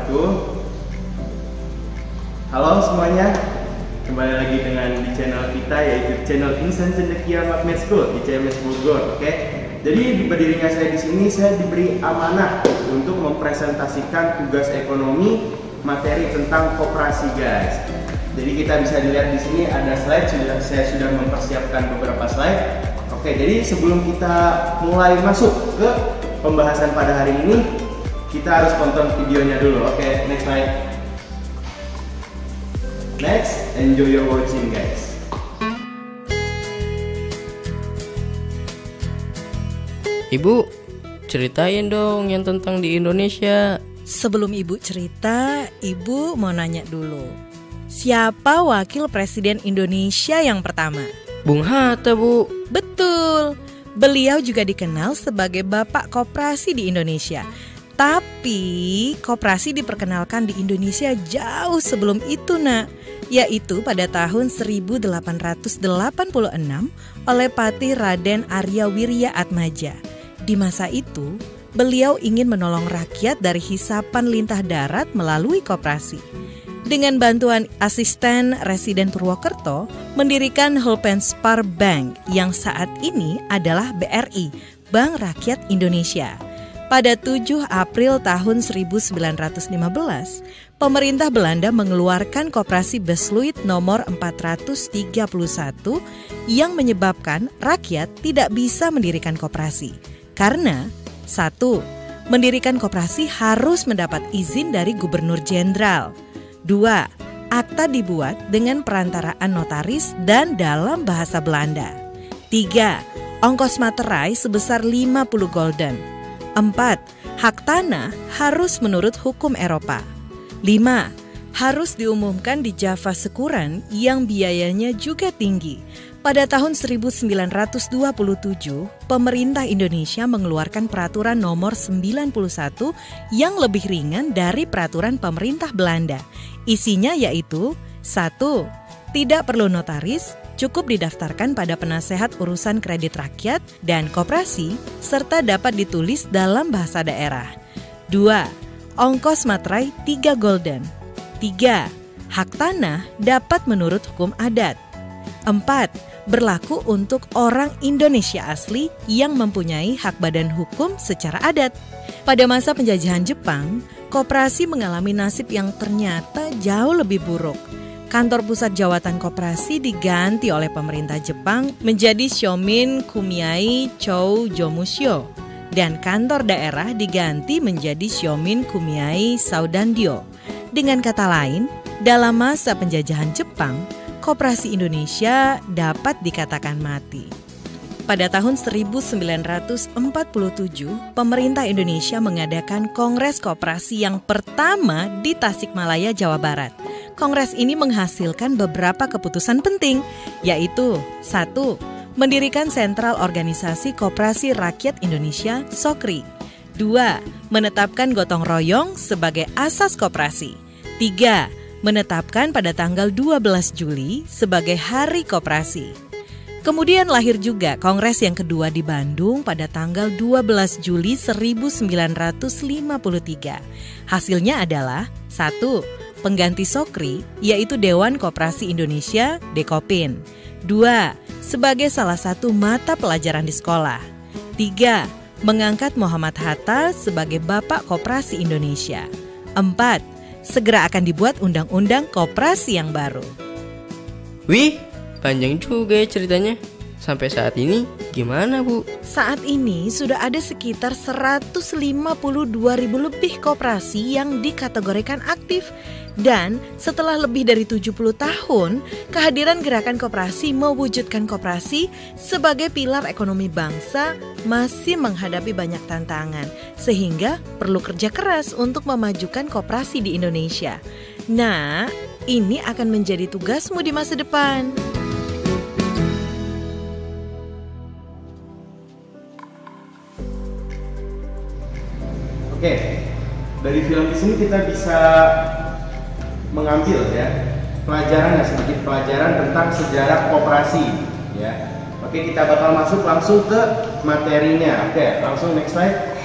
wabarakatuh. Halo semuanya, kembali lagi di channel kita, yaitu channel Insan Cendekia Magnet School di CMS Bogor. Oke, jadi berdirinya saya di sini, saya diberi amanah untuk mempresentasikan tugas ekonomi materi tentang koperasi, guys. Jadi kita bisa dilihat di sini ada slide, saya sudah mempersiapkan beberapa slide. Oke, jadi sebelum kita mulai masuk ke pembahasan pada hari ini, kita harus tonton videonya dulu. Oke, next slide. Next, enjoy your watching, guys. Ibu, ceritain dong yang tentang di Indonesia. Sebelum Ibu cerita, Ibu mau nanya dulu. Siapa wakil presiden Indonesia yang pertama? Bung Hatta, Bu. Betul. Beliau juga dikenal sebagai Bapak Koperasi di Indonesia. Tapi koperasi diperkenalkan di Indonesia jauh sebelum itu, Nak. Yaitu pada tahun 1886 oleh Patih Raden Arya Wirya Atmaja. Di masa itu, beliau ingin menolong rakyat dari hisapan lintah darat melalui koperasi. Dengan bantuan asisten Residen Purwokerto, mendirikan Hulpenspar Bank yang saat ini adalah BRI, Bank Rakyat Indonesia. Pada 7 April tahun 1915, pemerintah Belanda mengeluarkan Koperasi Besluit nomor 431 yang menyebabkan rakyat tidak bisa mendirikan koperasi. Karena 1. Mendirikan koperasi harus mendapat izin dari Gubernur Jenderal. 2. Akta dibuat dengan perantaraan notaris dan dalam bahasa Belanda. 3. Ongkos materai sebesar 50 gulden. 4. Hak tanah harus menurut hukum Eropa. 5. Harus diumumkan di Java Sekuran yang biayanya juga tinggi. Pada tahun 1927, pemerintah Indonesia mengeluarkan peraturan nomor 91 yang lebih ringan dari peraturan pemerintah Belanda. Isinya yaitu 1. Tidak perlu notaris, cukup didaftarkan pada penasehat urusan kredit rakyat dan koperasi, serta dapat ditulis dalam bahasa daerah. 2. Ongkos materai 3 gulden. 3. Hak tanah dapat menurut hukum adat. 4. Berlaku untuk orang Indonesia asli yang mempunyai hak badan hukum secara adat. Pada masa penjajahan Jepang, koperasi mengalami nasib yang ternyata jauh lebih buruk. Kantor pusat jawatan koperasi diganti oleh pemerintah Jepang menjadi Shomin Kumiai Chou Jomusho, dan kantor daerah diganti menjadi Shomin Kumiai Saudandio. Dengan kata lain, dalam masa penjajahan Jepang, koperasi Indonesia dapat dikatakan mati. Pada tahun 1947, pemerintah Indonesia mengadakan Kongres Koperasi yang pertama di Tasikmalaya, Jawa Barat. Kongres ini menghasilkan beberapa keputusan penting, yaitu 1. Mendirikan Sentral Organisasi Koperasi Rakyat Indonesia (SOKRI). 2. Menetapkan gotong royong sebagai asas koperasi. 3. Menetapkan pada tanggal 12 Juli sebagai Hari Koperasi. Kemudian lahir juga Kongres yang kedua di Bandung pada tanggal 12 Juli 1953. Hasilnya adalah 1. Pengganti SOKRI, yaitu Dewan Koperasi Indonesia (Dekopin). 2. Sebagai salah satu mata pelajaran di sekolah. 3. Mengangkat Muhammad Hatta sebagai Bapak Koperasi Indonesia. 4. Segera akan dibuat undang-undang koperasi yang baru. Wih, panjang juga ya ceritanya. Sampai saat ini gimana, Bu? Saat ini sudah ada sekitar 152.000 lebih koperasi yang dikategorikan aktif. Dan setelah lebih dari 70 tahun, kehadiran gerakan koperasi mewujudkan koperasi sebagai pilar ekonomi bangsa masih menghadapi banyak tantangan, sehingga perlu kerja keras untuk memajukan koperasi di Indonesia. Nah, ini akan menjadi tugasmu di masa depan. Oke, dari film di sini kita bisa mengambil pelajaran, sedikit pelajaran tentang sejarah koperasi, ya. Oke, kita bakal masuk langsung ke materinya. Oke, langsung next slide.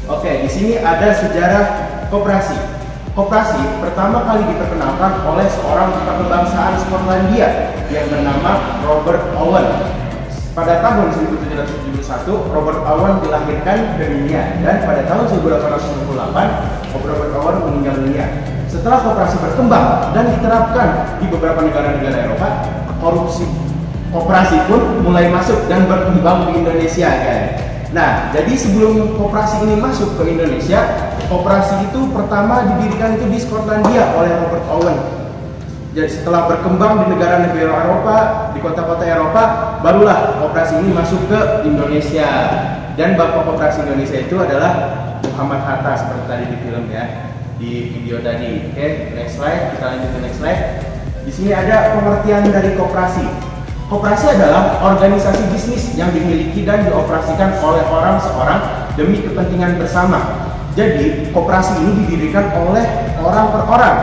Oke, di sini ada sejarah koperasi. Koperasi pertama kali diperkenalkan oleh seorang duta kebangsaan Skotlandia yang bernama Robert Owen. Pada tahun 1771, Robert Owen dilahirkan ke dunia dan pada tahun 1868, Robert Owen meninggal dunia. Setelah koperasi berkembang dan diterapkan di beberapa negara-negara Eropa, koperasi pun mulai masuk dan berkembang di Indonesia, kan? Nah, jadi sebelum koperasi ini masuk ke Indonesia, koperasi itu pertama didirikan itu di Skotlandia oleh Robert Owen. Jadi setelah berkembang di negara-negara Eropa, di kota-kota Eropa, barulah koperasi ini masuk ke Indonesia. Dan bapak koperasi Indonesia itu adalah Muhammad Hatta, seperti tadi di film ya, di video tadi. Oke, next slide, kita lanjut ke next slide. Di sini ada pengertian dari koperasi. Koperasi adalah organisasi bisnis yang dimiliki dan dioperasikan oleh seorang demi kepentingan bersama. Jadi koperasi ini didirikan oleh orang per orang,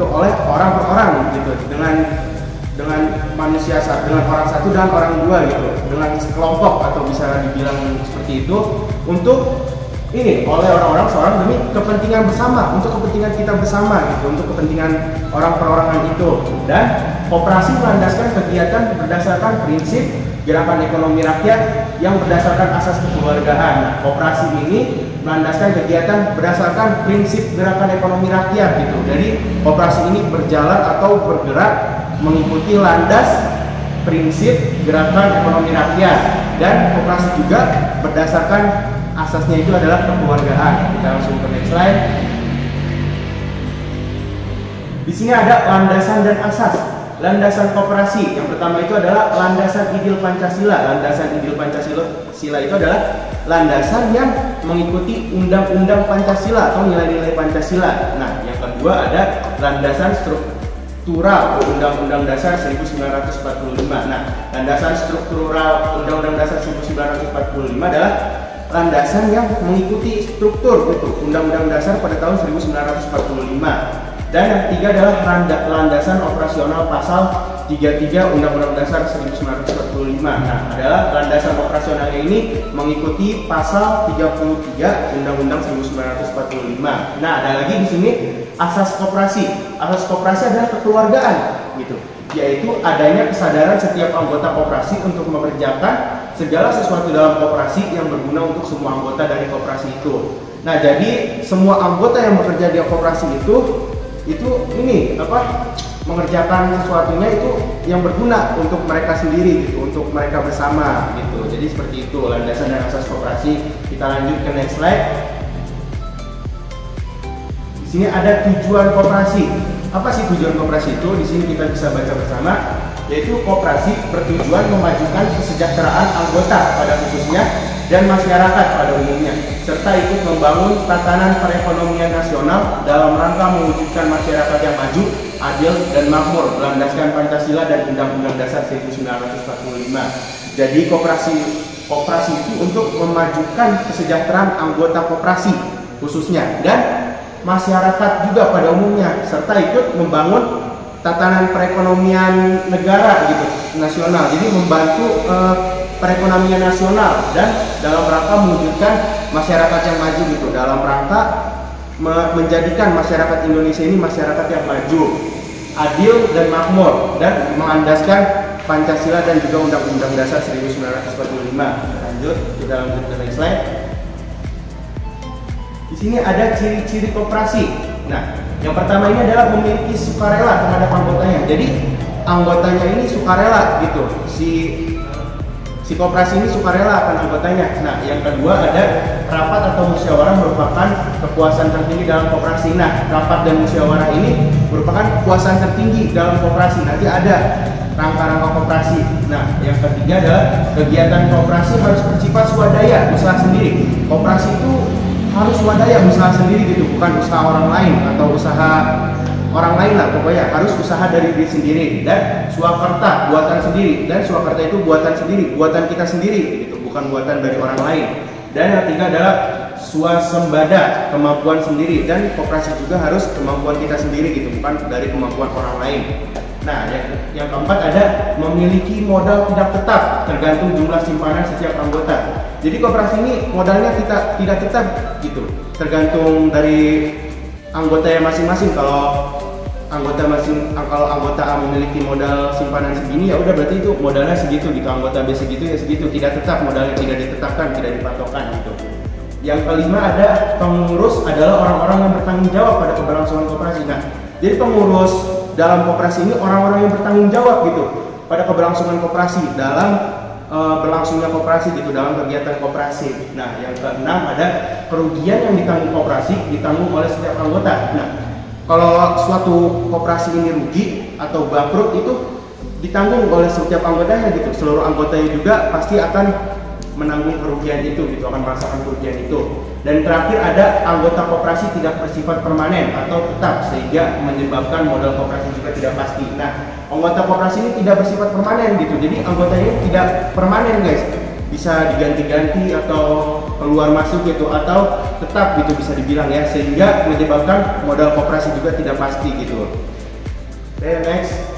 oleh orang per orang gitu, dengan manusia dengan orang satu dan orang dua gitu, dengan sekelompok atau bisa dibilang seperti itu, untuk ini oleh orang-orang seorang demi kepentingan bersama, untuk kepentingan kita bersama gitu, untuk kepentingan orang perorangan itu. Dan koperasi melandaskan kegiatan berdasarkan prinsip gerakan ekonomi rakyat yang berdasarkan asas kekeluargaan. Nah, koperasi ini melandaskan kegiatan berdasarkan prinsip gerakan ekonomi rakyat gitu. Jadi koperasi ini berjalan atau bergerak mengikuti landas prinsip gerakan ekonomi rakyat, dan koperasi juga berdasarkan asasnya itu adalah kekeluargaan. Kita langsung ke next slide. Di sini ada landasan dan asas. Landasan koperasi yang pertama itu adalah landasan ideal Pancasila. Landasan ideal Pancasila itu adalah landasan yang mengikuti undang-undang Pancasila atau nilai-nilai Pancasila. Nah, yang kedua ada landasan struktural Undang-Undang Dasar 1945. Nah, landasan struktural Undang-Undang Dasar 1945 adalah landasan yang mengikuti struktur gitu, Undang-Undang Dasar pada tahun 1945. Dan yang ketiga adalah landasan operasional pasal 33 Undang-Undang Dasar 1945. Nah, adalah landasan operasionalnya ini mengikuti pasal 33 Undang-Undang 1945. Nah, ada lagi di sini asas koperasi. Asas koperasi adalah kekeluargaan gitu, yaitu adanya kesadaran setiap anggota koperasi untuk mengerjakan segala sesuatu dalam koperasi yang berguna untuk semua anggota dari koperasi itu. Nah, jadi semua anggota yang bekerja di koperasi itu ini mengerjakan sesuatunya itu yang berguna untuk mereka sendiri gitu, untuk mereka bersama gitu. Jadi seperti itu landasan dan asas koperasi. Kita lanjut ke next slide. Di sini ada tujuan koperasi. Apa sih tujuan koperasi itu? Di sini kita bisa baca bersama, yaitu koperasi bertujuan memajukan kesejahteraan anggota pada khususnya dan masyarakat pada umumnya, serta ikut membangun tatanan perekonomian nasional dalam rangka mewujudkan masyarakat yang maju, adil, dan makmur berlandaskan Pancasila dan Undang-Undang Dasar 1945. Jadi koperasi itu untuk memajukan kesejahteraan anggota koperasi khususnya dan masyarakat juga pada umumnya, serta ikut membangun tatanan perekonomian negara gitu, nasional. Jadi membantu perekonomian nasional dan dalam rangka mewujudkan masyarakat yang maju gitu, dalam rangka menjadikan masyarakat Indonesia ini masyarakat yang maju, adil, dan makmur, dan mengandaskan Pancasila dan juga Undang-Undang Dasar 1945. Lanjut, kita lanjut ke next slide. Di sini ada ciri-ciri koperasi. Nah, yang pertama ini adalah memiliki sukarela terhadap anggotanya. Jadi anggotanya ini sukarela gitu. Si koperasi ini sukarela akan anggotanya. Nah, yang kedua ada rapat atau musyawarah merupakan kekuasaan tertinggi dalam koperasi. Nah, rapat dan musyawarah ini merupakan kekuasaan tertinggi dalam koperasi. Nanti ada rangka-rangka koperasi. Nah, yang ketiga adalah kegiatan koperasi harus bersifat swadaya, usaha sendiri. Koperasi itu harus swadaya, usaha sendiri gitu, bukan usaha orang lain atau usaha orang lain lah, pokoknya harus usaha dari diri sendiri. Dan swakarta, buatan sendiri. Dan swakarta itu buatan sendiri, buatan kita sendiri gitu, bukan buatan dari orang lain. Dan yang ketiga adalah swasembada, kemampuan sendiri. Dan koperasi juga harus kemampuan kita sendiri gitu, bukan dari kemampuan orang lain. Nah, yang keempat ada memiliki modal tidak tetap, tergantung jumlah simpanan setiap anggota. Jadi koperasi ini modalnya kita tidak tetap gitu, tergantung dari anggotanya masing-masing. Kalau anggota A memiliki modal simpanan segini, ya udah berarti itu modalnya segitu gitu. Anggota B segitu ya segitu, tidak tetap, modalnya tidak ditetapkan, tidak dipatokan gitu. Yang kelima ada pengurus adalah orang-orang yang bertanggung jawab pada keberlangsungan koperasi. Nah, jadi pengurus dalam koperasi ini orang-orang yang bertanggung jawab gitu pada keberlangsungan koperasi, dalam berlangsungnya koperasi gitu, dalam kegiatan koperasi. Nah, yang keenam ada kerugian yang ditanggung koperasi ditanggung oleh setiap anggota. Nah, kalau suatu koperasi ini rugi atau bangkrut itu ditanggung oleh setiap anggotanya gitu. Seluruh anggotanya juga pasti akan menanggung kerugian itu gitu, akan merasakan kerugian itu. Dan terakhir ada anggota koperasi tidak bersifat permanen atau tetap, sehingga menyebabkan modal koperasi juga tidak pasti. Nah, anggota koperasi ini tidak bersifat permanen gitu, jadi anggotanya tidak permanen guys, bisa diganti-ganti atau keluar masuk gitu, atau tetap gitu bisa dibilang ya, sehingga menyebabkan modal koperasi juga tidak pasti gitu. Oke, next.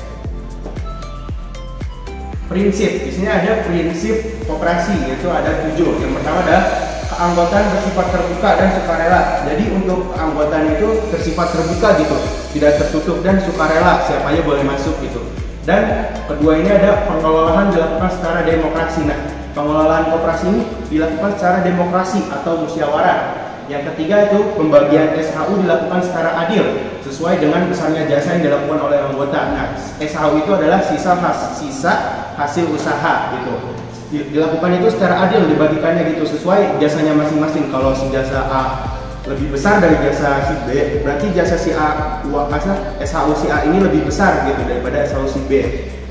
Prinsip, di sini ada prinsip koperasi, yaitu ada 7. Yang pertama adalah keanggotaan bersifat terbuka dan sukarela. Jadi untuk keanggotaan itu bersifat terbuka gitu, tidak tertutup dan sukarela, siapa aja boleh masuk gitu. Dan kedua ini ada pengelolaan dilakukan secara demokrasi. Nah, pengelolaan koperasi ini dilakukan secara demokrasi atau musyawarah. Yang ketiga itu pembagian SHU dilakukan secara adil sesuai dengan besarnya jasa yang dilakukan oleh anggota. Nah, SHU itu adalah sisa hasil usaha gitu. Dilakukan itu secara adil, dibagikannya gitu sesuai jasanya masing-masing. Kalau si jasa A lebih besar dari jasa si B, berarti jasa si A, SHU si A ini lebih besar gitu daripada SHU si B.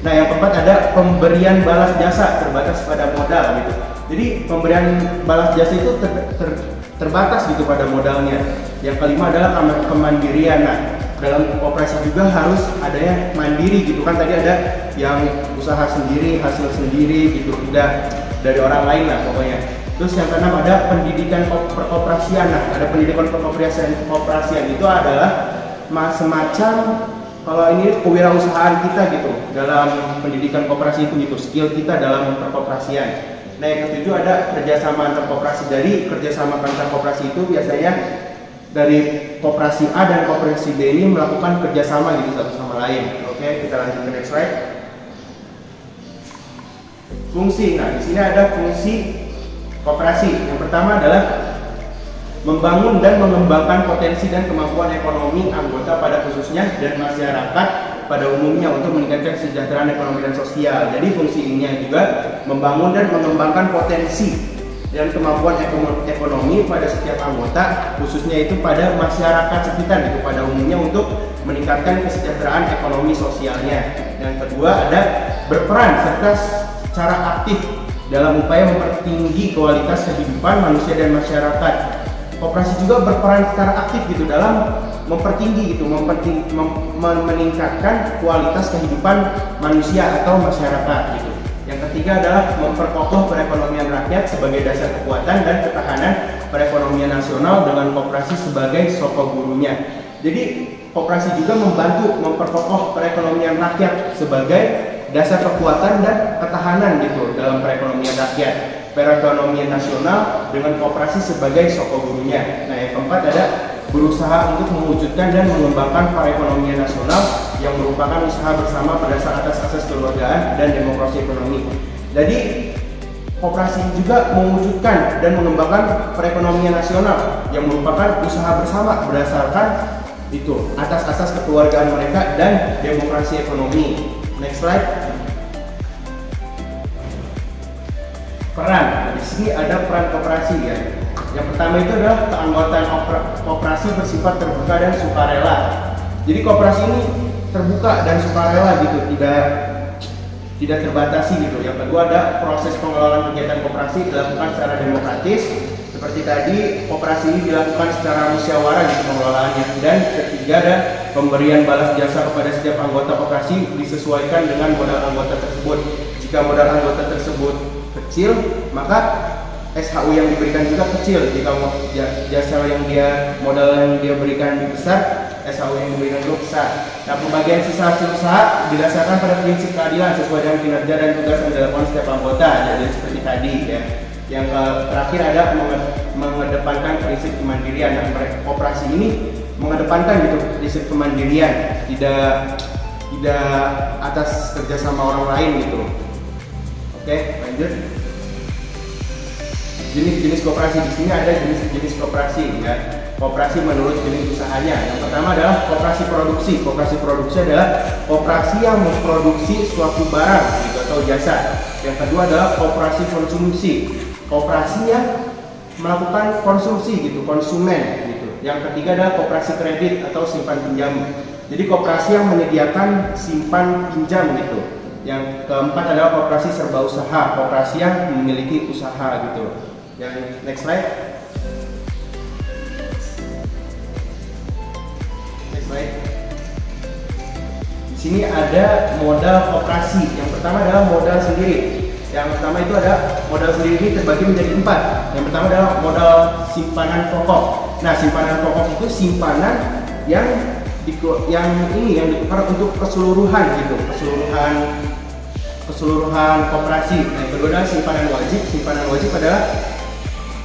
Nah, yang keempat ada pemberian balas jasa terbatas pada modal gitu. Jadi pemberian balas jasa itu terbatas gitu pada modalnya. Yang kelima adalah kemandirian. Nah, dalam koperasi juga harus adanya mandiri gitu kan, tadi ada yang usaha sendiri, hasil sendiri gitu, tidak dari orang lain lah pokoknya. Terus yang keenam ada pendidikan perkoperasian. Nah, ada pendidikan perkoperasian itu adalah semacam, kalau ini kewirausahaan kita gitu dalam pendidikan koperasi itu gitu, skill kita dalam perkoperasian. Nah, yang ketujuh ada kerjasama antar koperasi. Jadi kerjasama antar koperasi itu biasanya dari koperasi A dan koperasi B ini melakukan kerjasama gitu satu sama lain. Oke, kita lanjut ke next slide. Fungsi. Nah, di sini ada fungsi koperasi. Yang pertama adalah membangun dan mengembangkan potensi dan kemampuan ekonomi anggota pada khususnya dan masyarakat pada umumnya untuk meningkatkan kesejahteraan ekonomi dan sosial. Jadi fungsinya juga membangun dan mengembangkan potensi dan kemampuan ekonomi pada setiap anggota, khususnya itu pada masyarakat sekitar itu pada umumnya untuk meningkatkan kesejahteraan ekonomi sosialnya. Yang kedua ada berperan serta secara aktif dalam upaya mempertinggi kualitas kehidupan manusia dan masyarakat. Koperasi juga berperan secara aktif gitu dalam mempertinggi gitu, meningkatkan kualitas kehidupan manusia atau masyarakat gitu. Yang ketiga adalah memperkokoh perekonomian rakyat sebagai dasar kekuatan dan ketahanan perekonomian nasional dengan koperasi sebagai sokong gurunya. Jadi koperasi juga membantu memperkokoh perekonomian rakyat sebagai dasar kekuatan dan ketahanan gitu dalam perekonomian rakyat, perekonomian nasional dengan koperasi sebagai sokong gurunya. Nah, yang keempat ada berusaha untuk mewujudkan dan mengembangkan perekonomian nasional yang merupakan usaha bersama berdasar atas asas kekeluargaan dan demokrasi ekonomi. Jadi koperasi juga mewujudkan dan mengembangkan perekonomian nasional yang merupakan usaha bersama berdasarkan itu atas asas kekeluargaan mereka dan demokrasi ekonomi. Next slide. Peran. Di sini ada peran koperasi ya. Yang pertama itu adalah keanggotaan koperasi bersifat terbuka dan sukarela. Jadi koperasi ini terbuka dan sukarela gitu, tidak terbatasi gitu. Yang kedua ada proses pengelolaan kegiatan koperasi dilakukan secara demokratis. Seperti tadi, koperasi ini dilakukan secara musyawarah gitu pengelolaannya. Dan ketiga ada pemberian balas jasa kepada setiap anggota koperasi disesuaikan dengan modal anggota tersebut. Jika modal anggota tersebut kecil, maka SHU yang diberikan juga kecil. Jika jasa modal yang dia berikan besar, SHU yang diberikan juga besar. Nah, pembagian sisa hasil usaha didasarkan pada prinsip keadilan sesuai dengan kinerja dan tugas yang dilakukan setiap anggota. Jadi seperti tadi ya. Yang terakhir ada mengedepankan prinsip kemandirian. Nah, koperasi ini mengedepankan gitu prinsip kemandirian, tidak atas kerjasama orang lain gitu. Oke, lanjut. Jenis-jenis koperasi, di sini ada jenis-jenis koperasi ya. Koperasi menurut jenis usahanya. Yang pertama adalah koperasi produksi. Koperasi produksi adalah koperasi yang memproduksi suatu barang gitu, atau jasa. Yang kedua adalah koperasi konsumsi. Koperasi yang melakukan konsumsi gitu, konsumen gitu. Yang ketiga adalah koperasi kredit atau simpan pinjam. Jadi koperasi yang menyediakan simpan pinjam gitu. Yang keempat adalah koperasi serba usaha, koperasi yang memiliki usaha gitu. Yang next slide. Next slide. Di sini ada modal koperasi. Yang pertama adalah modal sendiri. Yang pertama itu ada modal sendiri ini terbagi menjadi 4. Yang pertama adalah modal simpanan pokok. Nah, simpanan pokok itu simpanan yang ditukar untuk keseluruhan gitu, keseluruhan koperasi. Yang kedua adalah simpanan wajib. Simpanan wajib adalah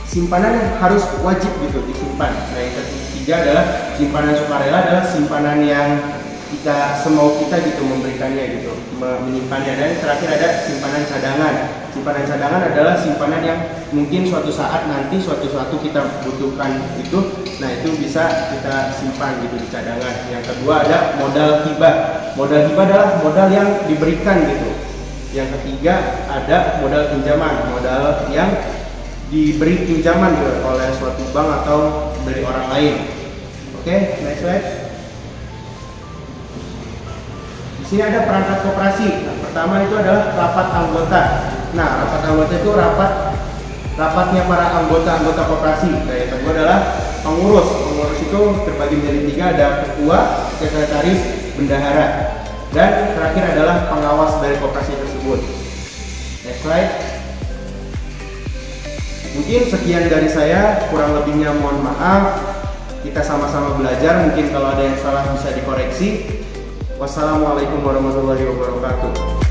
simpanan yang harus wajib gitu disimpan. Nah, yang ketiga adalah simpanan sukarela, adalah simpanan yang kita semau kita gitu memberikannya gitu, menyimpannya. Dan yang terakhir ada simpanan cadangan. Simpanan cadangan adalah simpanan yang mungkin suatu saat nanti suatu kita butuhkan itu, nah itu bisa kita simpan gitu di cadangan. Yang kedua ada modal hibah. Modal hibah adalah modal yang diberikan gitu. Yang ketiga ada modal pinjaman, modal yang diberi pinjaman gitu oleh suatu bank atau dari orang lain. Oke, next slide. Di sini ada perangkat koperasi. Nah, pertama itu adalah rapat anggota. Nah, rapat anggota itu rapatnya para anggota koperasi. Nah, yang kedua adalah pengurus. Pengurus itu terbagi menjadi 3, ada ketua, sekretaris, bendahara. Dan terakhir adalah pengawas dari koperasi tersebut. Next slide. Mungkin sekian dari saya, kurang lebihnya mohon maaf. Kita sama-sama belajar, mungkin kalau ada yang salah bisa dikoreksi. Wassalamualaikum warahmatullahi wabarakatuh.